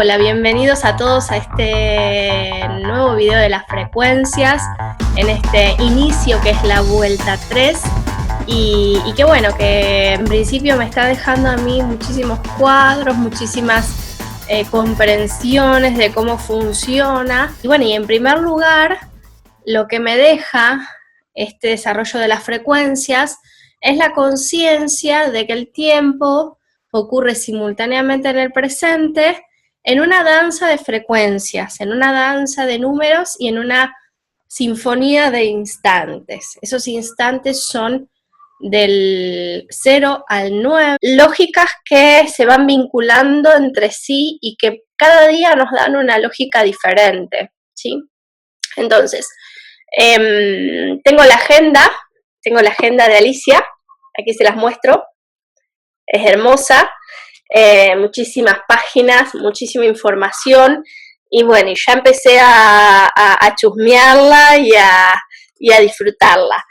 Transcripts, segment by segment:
Hola, bienvenidos a todos a este nuevo video de las frecuencias, en este inicio que es la vuelta 3 y que bueno, que en principio me está dejando a mí muchísimos cuadros, muchísimas comprensiones de cómo funciona. Y bueno, y en primer lugar, lo que me deja este desarrollo de las frecuencias es la conciencia de que el tiempo ocurre simultáneamente en el presente, en una danza de frecuencias, en una danza de números y en una sinfonía de instantes. Esos instantes son del 0 al 9, lógicas que se van vinculando entre sí y que cada día nos dan una lógica diferente, ¿sí? Entonces, tengo la agenda de Alicia, aquí se las muestro, es hermosa, muchísimas páginas, muchísima información, y bueno, ya empecé a chusmearla y a disfrutarla.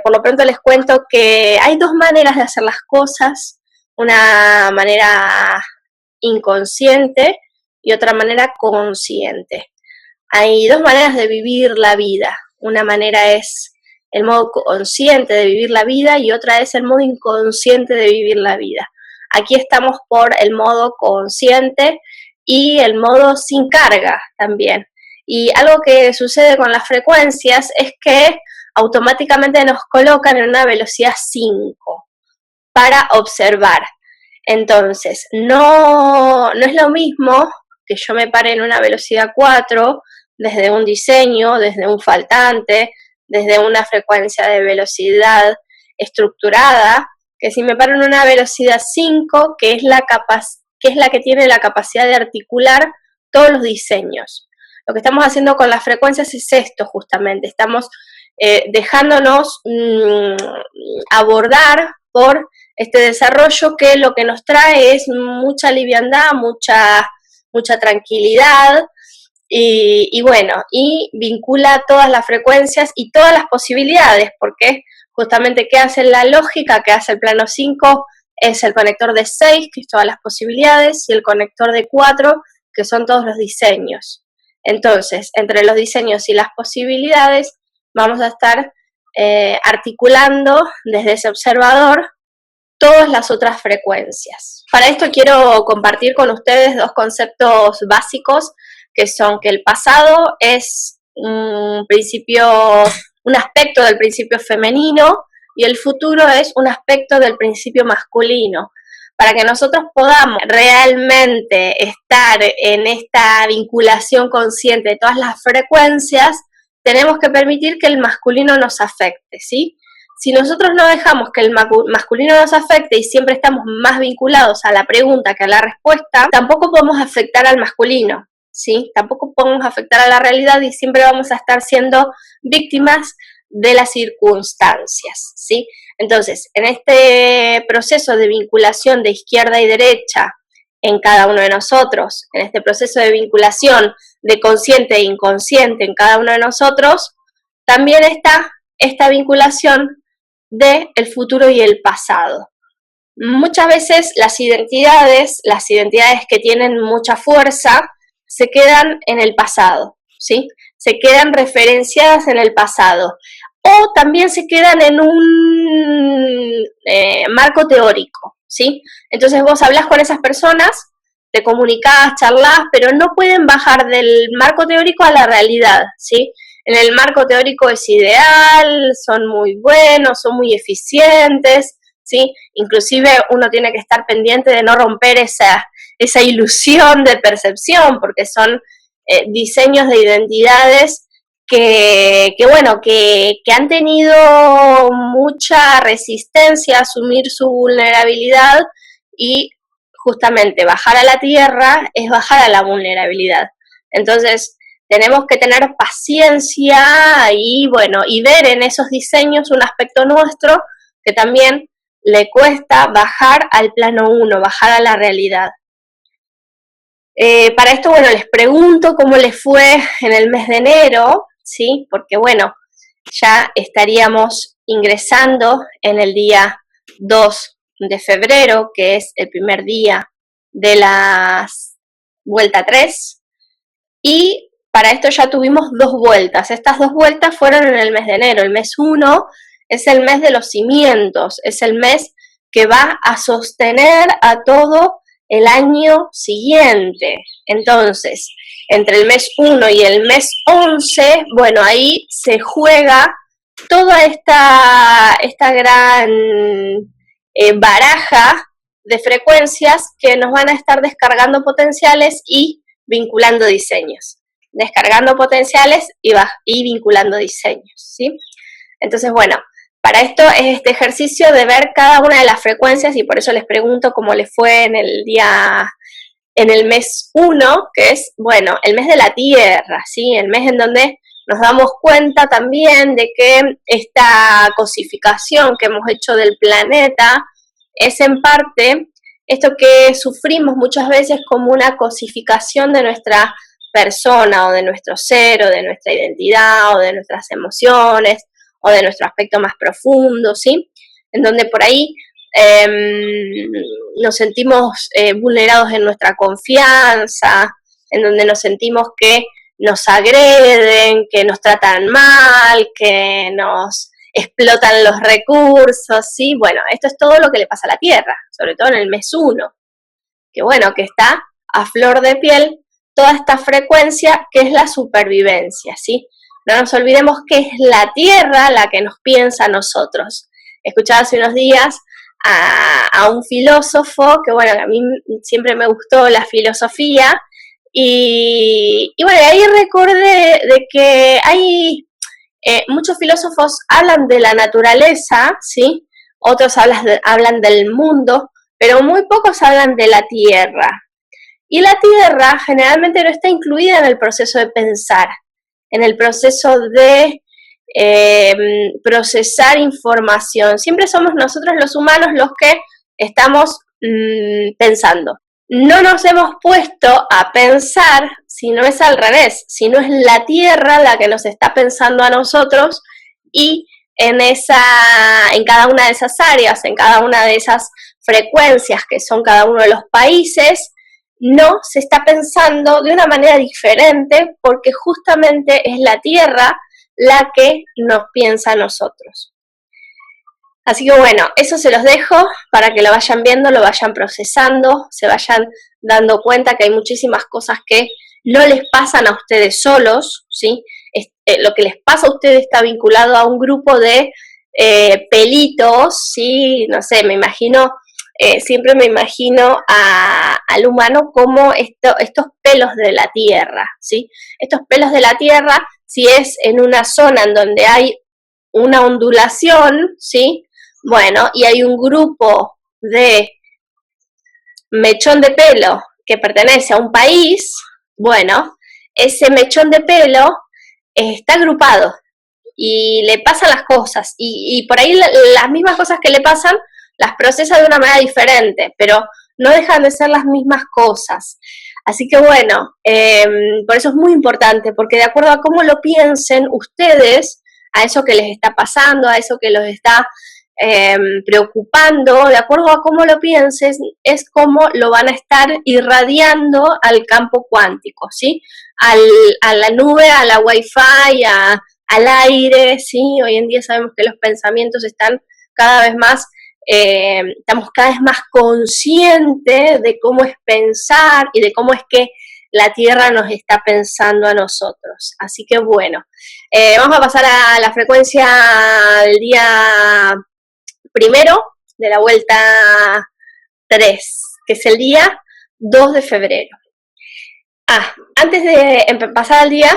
Por lo pronto les cuento que hay dos maneras de hacer las cosas, una manera inconsciente y otra manera consciente. Hay dos maneras de vivir la vida, una manera es el modo consciente de vivir la vida y otra es el modo inconsciente de vivir la vida. Aquí estamos por el modo consciente y el modo sin carga también. Y algo que sucede con las frecuencias es que automáticamente nos colocan en una velocidad 5 para observar. Entonces, no es lo mismo que yo me pare en una velocidad 4 desde un diseño, desde un faltante, desde una frecuencia de velocidad estructurada, que si me paro en una velocidad 5, que es la que tiene la capacidad de articular todos los diseños. Lo que estamos haciendo con las frecuencias es esto justamente, estamos dejándonos abordar por este desarrollo que lo que nos trae es mucha liviandad, mucha tranquilidad, y bueno, y vincula todas las frecuencias y todas las posibilidades, porque justamente ¿qué hace la lógica? ¿Qué hace el plano 5? Es el conector de 6, que es todas las posibilidades, y el conector de 4, que son todos los diseños. Entonces, entre los diseños y las posibilidades, vamos a estar articulando desde ese observador todas las otras frecuencias. Para esto quiero compartir con ustedes dos conceptos básicos, que son que el pasado es un aspecto del principio femenino y el futuro es un aspecto del principio masculino. Para que nosotros podamos realmente estar en esta vinculación consciente de todas las frecuencias, tenemos que permitir que el masculino nos afecte, ¿sí? Si nosotros no dejamos que el masculino nos afecte y siempre estamos más vinculados a la pregunta que a la respuesta, tampoco podemos afectar al masculino, ¿sí? Tampoco podemos afectar a la realidad y siempre vamos a estar siendo víctimas de las circunstancias, ¿sí? Entonces, en este proceso de vinculación de izquierda y derecha en cada uno de nosotros, en este proceso de vinculación de consciente e inconsciente en cada uno de nosotros, también está esta vinculación del futuro y el pasado. Muchas veces las identidades que tienen mucha fuerza, se quedan en el pasado, ¿sí? Se quedan referenciadas en el pasado. O también se quedan en un marco teórico, ¿sí? Entonces vos hablás con esas personas, te comunicás, charlás, pero no pueden bajar del marco teórico a la realidad, ¿sí? En el marco teórico es ideal, son muy buenos, son muy eficientes, ¿sí? Inclusive uno tiene que estar pendiente de no romper esa ilusión de percepción, porque son diseños de identidades que han tenido mucha resistencia a asumir su vulnerabilidad, y justamente bajar a la tierra es bajar a la vulnerabilidad. Entonces tenemos que tener paciencia y ver en esos diseños un aspecto nuestro que también le cuesta bajar al plano 1, bajar a la realidad. Para esto, les pregunto cómo les fue en el mes de enero, ¿sí? Porque, ya estaríamos ingresando en el día 2 de febrero, que es el primer día de vuelta 3, y para esto ya tuvimos 2 vueltas. Estas 2 vueltas fueron en el mes de enero. El mes 1 es el mes de los cimientos, es el mes que va a sostener a todo el año siguiente. Entonces, entre el mes 1 y el mes 11, bueno, ahí se juega toda esta gran baraja de frecuencias que nos van a estar descargando potenciales y vinculando diseños. Descargando potenciales y vinculando diseños, ¿sí? Entonces, bueno, para esto es este ejercicio de ver cada una de las frecuencias, y por eso les pregunto cómo les fue en el mes 1, que es, bueno, el mes de la Tierra, ¿sí? El mes en donde nos damos cuenta también de que esta cosificación que hemos hecho del planeta es en parte esto que sufrimos muchas veces como una cosificación de nuestra persona o de nuestro ser o de nuestra identidad o de nuestras emociones o de nuestro aspecto más profundo, ¿sí? En donde por ahí nos sentimos vulnerados en nuestra confianza, en donde nos sentimos que nos agreden, que nos tratan mal, que nos explotan los recursos, ¿sí? Bueno, esto es todo lo que le pasa a la Tierra, sobre todo en el mes 1, que bueno, que está a flor de piel toda esta frecuencia que es la supervivencia, ¿sí? No nos olvidemos que es la Tierra la que nos piensa a nosotros. Escuchaba hace unos días a un filósofo que, bueno, a mí siempre me gustó la filosofía, y bueno, ahí recordé de que hay muchos filósofos hablan de la naturaleza, ¿sí? Otros hablan del mundo, pero muy pocos hablan de la Tierra. Y la Tierra generalmente no está incluida en el proceso de pensar, en el proceso de procesar información. Siempre somos nosotros los humanos los que estamos pensando. No nos hemos puesto a pensar si no es al revés, si no es la Tierra la que nos está pensando a nosotros, y en cada una de esas áreas, en cada una de esas frecuencias que son cada uno de los países, no se está pensando de una manera diferente, porque justamente es la Tierra la que nos piensa a nosotros. Así que bueno, eso se los dejo para que lo vayan viendo, lo vayan procesando, se vayan dando cuenta que hay muchísimas cosas que no les pasan a ustedes solos, ¿sí? Lo que les pasa a ustedes está vinculado a un grupo de pelitos, ¿sí? No sé, siempre me imagino al humano como estos pelos de la Tierra, ¿sí? Estos pelos de la Tierra, si es en una zona en donde hay una ondulación, ¿sí? Bueno, y hay un grupo de mechón de pelo que pertenece a un país, bueno, ese mechón de pelo está agrupado y le pasan las cosas, y por ahí las mismas cosas que le pasan las procesa de una manera diferente, pero no dejan de ser las mismas cosas. Así que bueno, por eso es muy importante, porque de acuerdo a cómo lo piensen ustedes, a eso que les está pasando, a eso que los está preocupando, de acuerdo a cómo lo pienses, es como lo van a estar irradiando al campo cuántico, ¿sí? A la nube, a la wifi, al aire, ¿sí? Hoy en día sabemos que los pensamientos están cada vez más, estamos cada vez más conscientes de cómo es pensar y de cómo es que la Tierra nos está pensando a nosotros. Así que bueno, vamos a pasar a la frecuencia del día primero de la vuelta 3, que es el día 2 de febrero. Antes de pasar al día,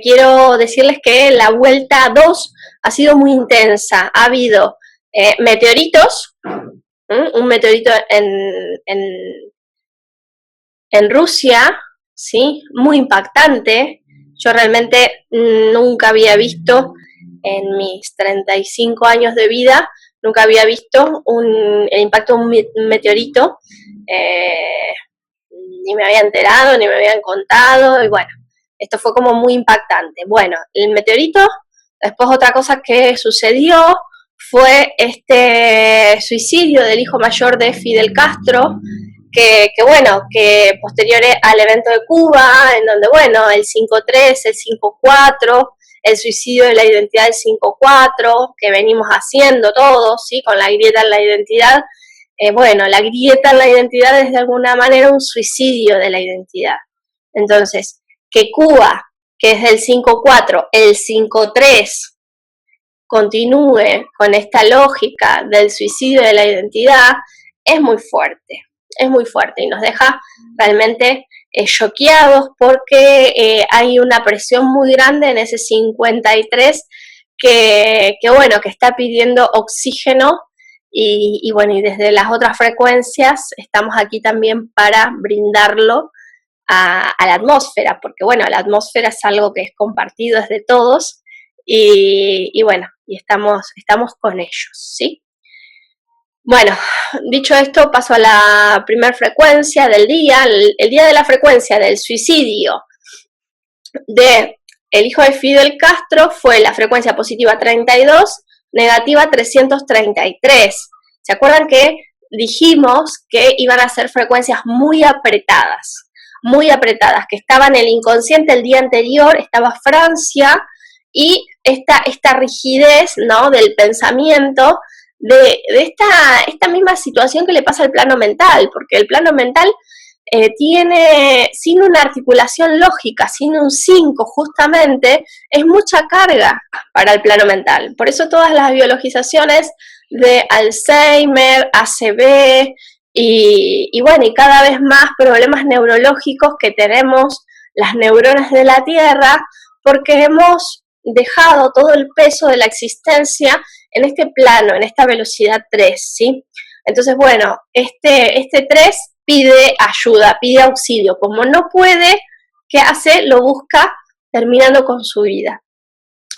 quiero decirles que la vuelta 2 ha sido muy intensa. Ha habido meteoritos, un meteorito en Rusia, ¿sí? Muy impactante. Yo realmente nunca había visto en mis 35 años de vida, nunca había visto el impacto de un meteorito, ni me había enterado, ni me habían contado, y bueno, esto fue como muy impactante. Bueno, el meteorito, después otra cosa que sucedió fue este suicidio del hijo mayor de Fidel Castro, bueno, que posterior al evento de Cuba, en donde, bueno, el 5-3, el 5-4, el suicidio de la identidad del 5-4, que venimos haciendo todos, ¿sí? Con la grieta en la identidad. Bueno, la grieta en la identidad es de alguna manera un suicidio de la identidad. Entonces, que Cuba, que es del 5-4, el 5-3, continúe con esta lógica del suicidio de la identidad, es muy fuerte y nos deja realmente choqueados porque hay una presión muy grande en ese 53 que bueno, que está pidiendo oxígeno y bueno, y desde las otras frecuencias estamos aquí también para brindarlo a la atmósfera, porque bueno, la atmósfera es algo que es compartido desde todos y bueno, y estamos con ellos, ¿sí? Bueno, dicho esto, paso a la primera frecuencia del día. El día de la frecuencia del suicidio de el hijo de Fidel Castro fue la frecuencia positiva 32, negativa 333. ¿Se acuerdan que dijimos que iban a ser frecuencias muy apretadas, que estaba en el inconsciente el día anterior, estaba Francia, y esta rigidez, ¿no?, del pensamiento, de esta misma situación que le pasa al plano mental, porque el plano mental tiene, sin una articulación lógica, sin un 5 justamente, es mucha carga para el plano mental. Por eso todas las biologizaciones de Alzheimer, ACV y bueno, y cada vez más problemas neurológicos que tenemos las neuronas de la Tierra, porque hemos dejado todo el peso de la existencia en este plano, en esta velocidad 3, ¿sí? Entonces, bueno, este 3 pide ayuda, pide auxilio. Como no puede, ¿qué hace? Lo busca terminando con su vida.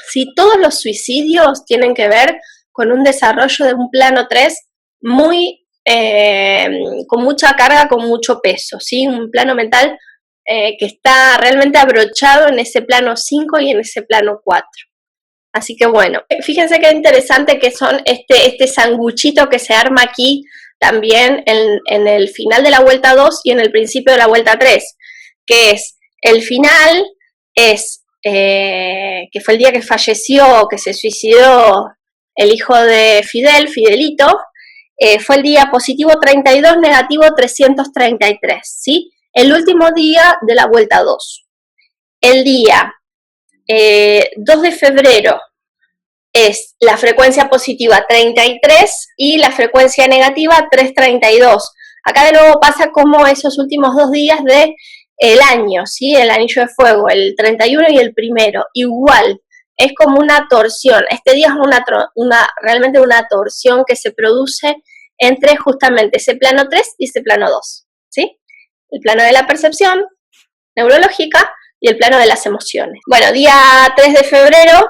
Si todos los suicidios tienen que ver con un desarrollo de un plano 3 muy, con mucha carga, con mucho peso, ¿sí? Un plano mental que está realmente abrochado en ese plano 5 y en ese plano 4. Así que bueno, fíjense qué interesante que son este sanguchito que se arma aquí también en el final de la vuelta 2 y en el principio de la vuelta 3, que es el final, que fue el día que falleció, que se suicidó el hijo de Fidel, Fidelito, fue el día positivo 32, negativo 333, ¿sí? El último día de la vuelta 2. El día 2 de febrero es la frecuencia positiva 33 y la frecuencia negativa 332. Acá de nuevo pasa como esos últimos 2 días del año, ¿sí? El anillo de fuego, el 31 y el primero, igual, es como una torsión. Este día es realmente una torsión que se produce entre justamente ese plano 3 y ese plano 2, ¿sí? El plano de la percepción neurológica y el plano de las emociones. Bueno, día 3 de febrero,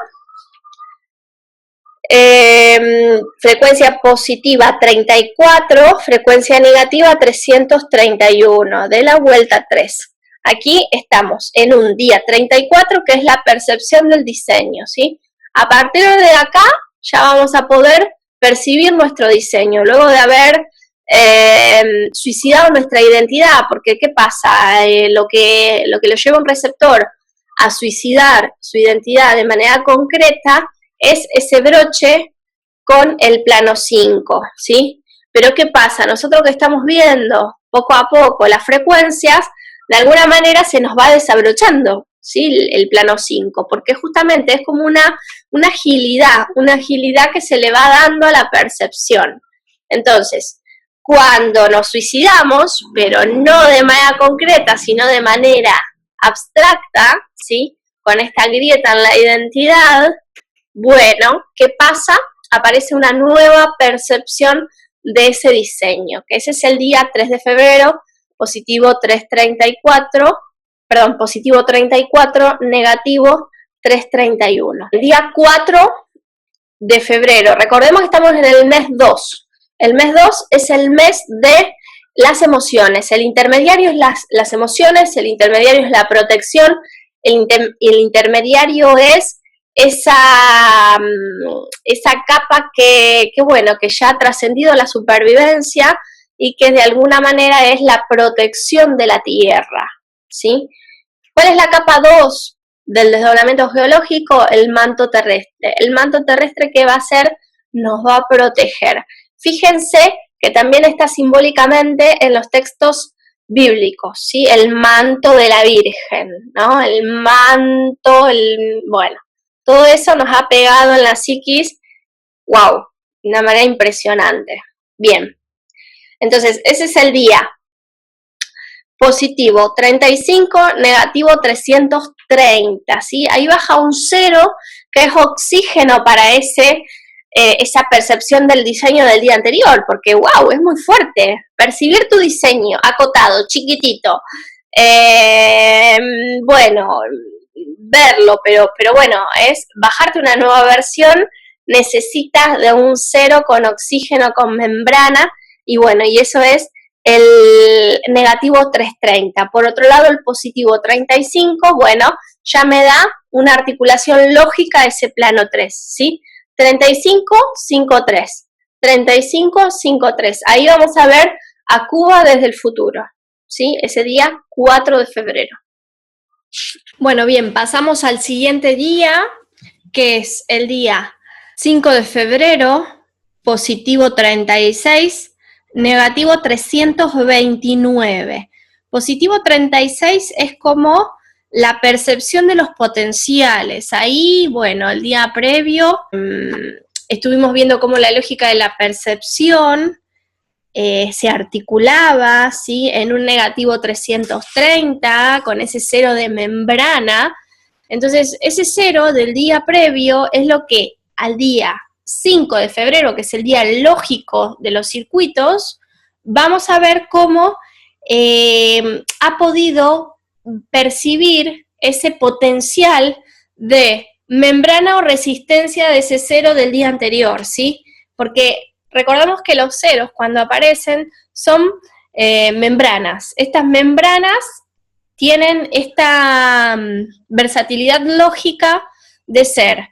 frecuencia positiva 34, frecuencia negativa 331, de la vuelta 3. Aquí estamos en un día 34, que es la percepción del diseño, ¿sí? A partir de acá ya vamos a poder percibir nuestro diseño, luego de haber suicidado nuestra identidad, porque ¿qué pasa? Lo que lo lleva un receptor a suicidar su identidad de manera concreta es ese broche con el plano 5, ¿sí? Pero ¿qué pasa? Nosotros que estamos viendo poco a poco las frecuencias, de alguna manera se nos va desabrochando, ¿sí? El plano 5, porque justamente es como una agilidad que se le va dando a la percepción. Entonces, cuando nos suicidamos, pero no de manera concreta, sino de manera abstracta, ¿sí? Con esta grieta en la identidad, bueno, ¿qué pasa? Aparece una nueva percepción de ese diseño, que ese es el día 3 de febrero, positivo 334, perdón, positivo 34, negativo 331. El día 4 de febrero, recordemos que estamos en el mes 2. El mes 2 es el mes de las emociones. El intermediario es las emociones, el intermediario es la protección, el intermediario es esa capa que bueno, que ya ha trascendido la supervivencia y que de alguna manera es la protección de la Tierra, ¿sí? ¿Cuál es la capa 2 del desdoblamiento geológico? El manto terrestre. El manto terrestre, ¿qué va a hacer? Nos va a proteger. Fíjense que también está simbólicamente en los textos bíblicos, ¿sí? El manto de la Virgen, ¿no? El manto, bueno, todo eso nos ha pegado en la psiquis, wow, de una manera impresionante. Bien, entonces ese es el día. Positivo 35, negativo 330, ¿sí? Ahí baja un 0, que es oxígeno para esa percepción del diseño del día anterior, porque wow, es muy fuerte. Percibir tu diseño acotado, chiquitito, bueno, verlo, pero bueno, es bajarte una nueva versión, necesitas de un 0 con oxígeno, con membrana, y bueno, y eso es el negativo 330. Por otro lado, el positivo 35, bueno, ya me da una articulación lógica a ese plano 3, ¿sí? 35, 5, 3. 35, 5, 3. Ahí vamos a ver a Cuba desde el futuro, ¿sí? Ese día 4 de febrero. Bueno, bien, pasamos al siguiente día, que es el día 5 de febrero, positivo 36, negativo 329. Positivo 36 es como la percepción de los potenciales. Ahí, bueno, el día previo estuvimos viendo cómo la lógica de la percepción se articulaba, ¿sí? En un negativo 330, con ese 0 de membrana. Entonces, ese 0 del día previo es lo que al día 5 de febrero, que es el día lógico de los circuitos, vamos a ver cómo ha podido percibir ese potencial de membrana o resistencia de ese 0 del día anterior, ¿sí? Porque recordamos que los ceros cuando aparecen son membranas. Estas membranas tienen esta versatilidad lógica de ser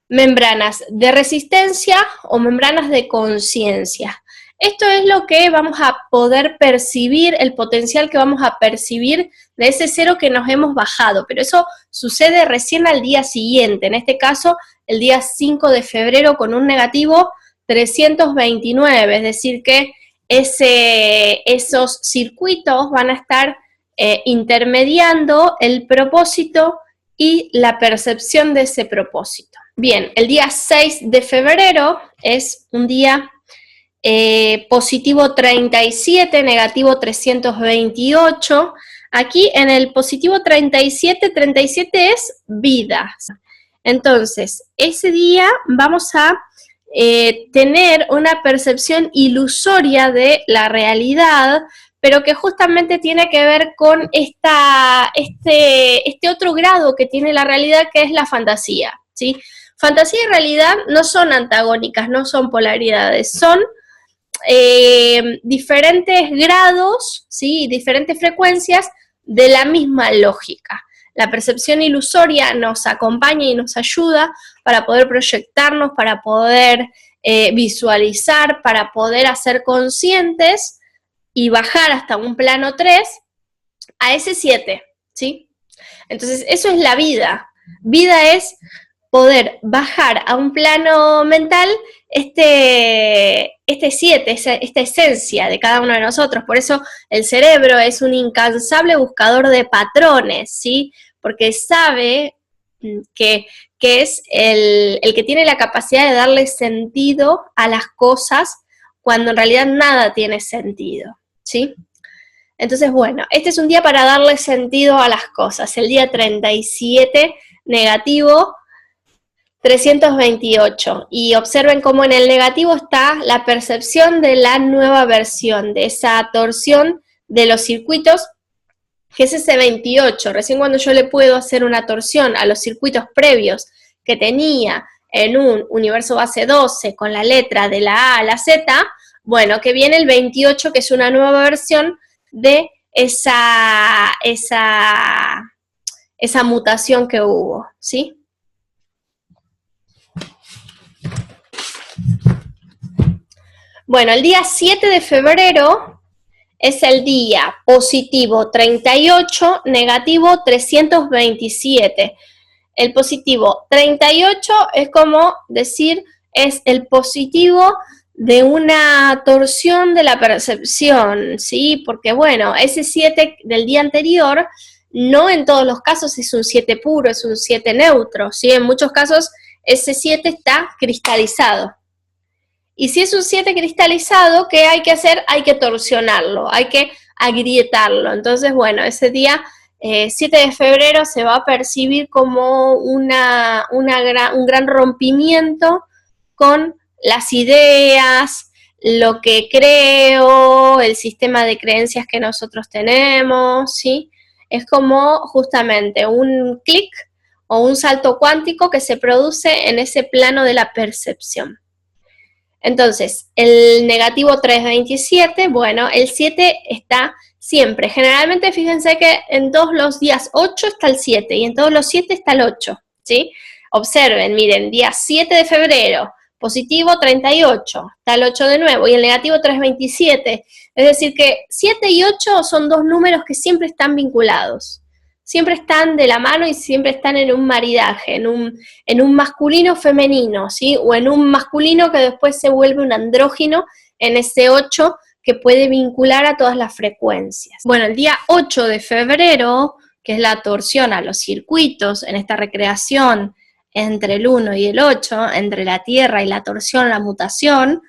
membranas de resistencia o membranas de conciencia. Esto es lo que vamos a poder percibir, el potencial que vamos a percibir de ese 0 que nos hemos bajado, pero eso sucede recién al día siguiente, en este caso el día 5 de febrero con un negativo 329, es decir que esos circuitos van a estar intermediando el propósito y la percepción de ese propósito. Bien, el día 6 de febrero es un día positivo 37, negativo 328. Aquí en el positivo 37, 37 es vida. Entonces, ese día vamos a tener una percepción ilusoria de la realidad, pero que justamente tiene que ver con este otro grado que tiene la realidad, que es la fantasía, ¿sí? Fantasía y realidad no son antagónicas, no son polaridades, son diferentes grados, ¿sí? Diferentes frecuencias de la misma lógica. La percepción ilusoria nos acompaña y nos ayuda para poder proyectarnos, para poder visualizar, para poder hacer conscientes y bajar hasta un plano 3 a ese 7, ¿sí? Entonces, eso es la vida. Vida es poder bajar a un plano mental este 7, esta esencia de cada uno de nosotros. Por eso el cerebro es un incansable buscador de patrones, ¿sí? Porque sabe que es el que tiene la capacidad de darle sentido a las cosas cuando en realidad nada tiene sentido, ¿sí? Entonces, bueno, este es un día para darle sentido a las cosas. El día 37, negativo 328. Y observen cómo en el negativo está la percepción de la nueva versión, de esa torsión de los circuitos, que es ese 28. Recién cuando yo le puedo hacer una torsión a los circuitos previos que tenía en un universo base 12 con la letra de la A a la Z, bueno, que viene el 28, que es una nueva versión de esa mutación que hubo, ¿sí? Bueno, el día 7 de febrero es el día positivo 38, negativo 327. El positivo 38 es como decir, es el positivo de una torsión de la percepción, ¿sí? Porque bueno, ese 7 del día anterior no en todos los casos es un 7 puro, es un 7 neutro, ¿sí? En muchos casos ese 7 está cristalizado. Y si es un 7 cristalizado, ¿qué hay que hacer? Hay que torsionarlo, hay que agrietarlo. Entonces, bueno, ese día 7 de febrero se va a percibir como un gran rompimiento con las ideas, lo que creo, el sistema de creencias que nosotros tenemos, ¿sí? Es como justamente un clic o un salto cuántico que se produce en ese plano de la percepción. Entonces, el negativo 327, bueno, el 7 está siempre. Generalmente, fíjense que en todos los días 8 está el 7 y en todos los 7 está el 8, ¿sí? Observen, miren, día 7 de febrero, positivo 38, está el 8 de nuevo y el negativo 327. Es decir que 7 y 8 son dos números que siempre están vinculados. Siempre están de la mano y siempre están en un maridaje, en un masculino femenino, ¿sí? O en un masculino que después se vuelve un andrógino en ese 8 que puede vincular a todas las frecuencias. Bueno, el día 8 de febrero, que es la torsión a los circuitos, en esta recreación entre el 1 y el 8, entre la Tierra y la torsión, la mutación,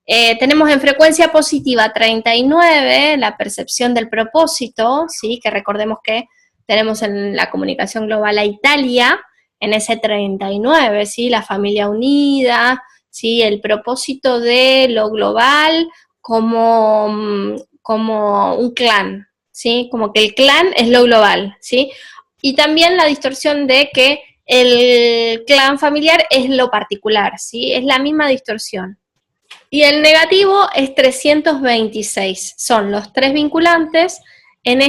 tenemos en frecuencia positiva 39, la percepción del propósito, ¿sí? Que recordemos que tenemos en la comunicación global a Italia, en ese 39, ¿sí? La familia unida, ¿sí? El propósito de lo global como un clan, ¿sí? Como que el clan es lo global, ¿sí? Y también la distorsión de que el clan familiar es lo particular, ¿sí? Es la misma distorsión. Y el negativo es 326, son los tres vinculantes en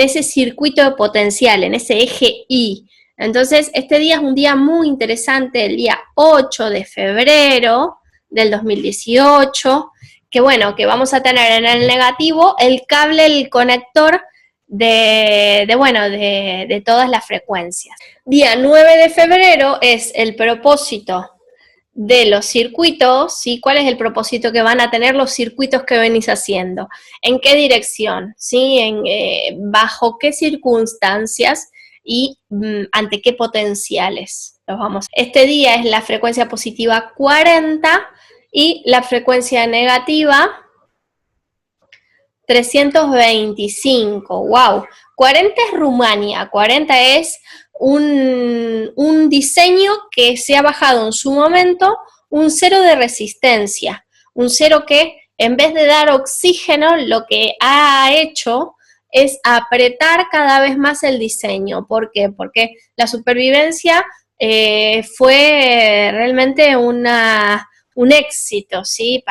ese circuito de potencial, en ese eje Y. Entonces, este día es un día muy interesante, el día 8 de febrero del 2018, que bueno, que vamos a tener en el negativo el cable, el conector de todas las frecuencias. Día 9 de febrero es el propósito de los circuitos, ¿sí? ¿Cuál es el propósito que van a tener los circuitos que venís haciendo? ¿En qué dirección? ¿Sí? ¿Bajo qué circunstancias? Y ante qué potenciales los vamos. Este día es la frecuencia positiva 40 y la frecuencia negativa 325. ¡Wow! 40 es Rumania, 40 es un diseño que se ha bajado en su momento, un cero de resistencia, un cero que en vez de dar oxígeno, lo que ha hecho es apretar cada vez más el diseño. ¿Por qué? Porque la supervivencia fue realmente un éxito, ¿sí?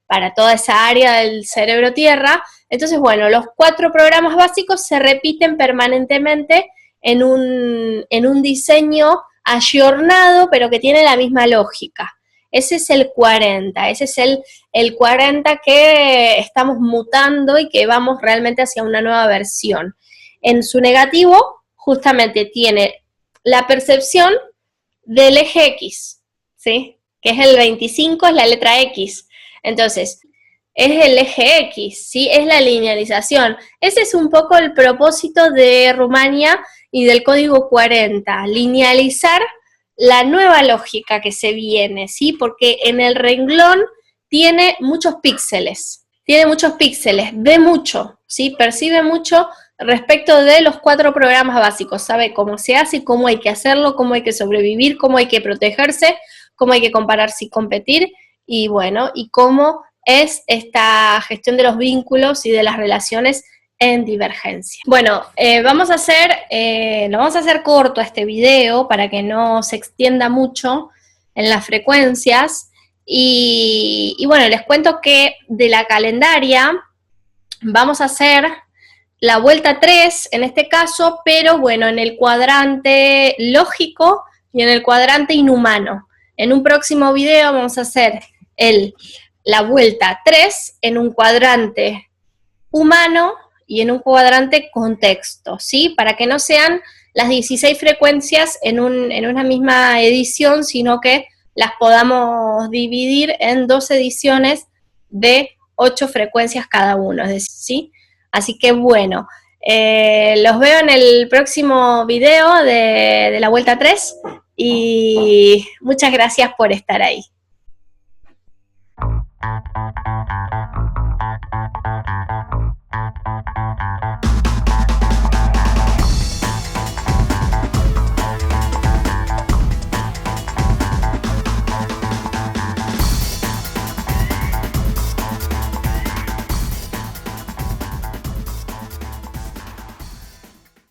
Para toda esa área del cerebro tierra. Entonces, bueno, los 4 programas básicos se repiten permanentemente en un diseño ayornado, pero que tiene la misma lógica. Ese es el 40, ese es el 40 que estamos mutando y que vamos realmente hacia una nueva versión. En su negativo, justamente tiene la percepción del eje X, ¿sí? Que es el 25, es la letra X. Entonces, es el eje X, ¿sí? Es la linealización. Ese es un poco el propósito de Rumania y del código 40, linealizar la nueva lógica que se viene, ¿sí? Porque en el renglón tiene muchos píxeles, ve mucho, ¿sí? Percibe mucho respecto de los 4 programas básicos, sabe cómo se hace, cómo hay que hacerlo, cómo hay que sobrevivir, cómo hay que protegerse, cómo hay que compararse y competir, y bueno, y cómo es esta gestión de los vínculos y de las relaciones en divergencia. Bueno, lo vamos a hacer corto a este video para que no se extienda mucho en las frecuencias. Y bueno, les cuento que de la calendaria vamos a hacer la vuelta 3 en este caso, pero bueno, en el cuadrante lógico y en el cuadrante inhumano. En un próximo video vamos a hacer el la vuelta 3 en un cuadrante humano y en un cuadrante contexto, ¿sí? Para que no sean las 16 frecuencias en una misma edición, sino que las podamos dividir en 2 ediciones de 8 frecuencias cada uno, ¿sí? Así que bueno, los veo en el próximo video de la vuelta 3 y muchas gracias por estar ahí.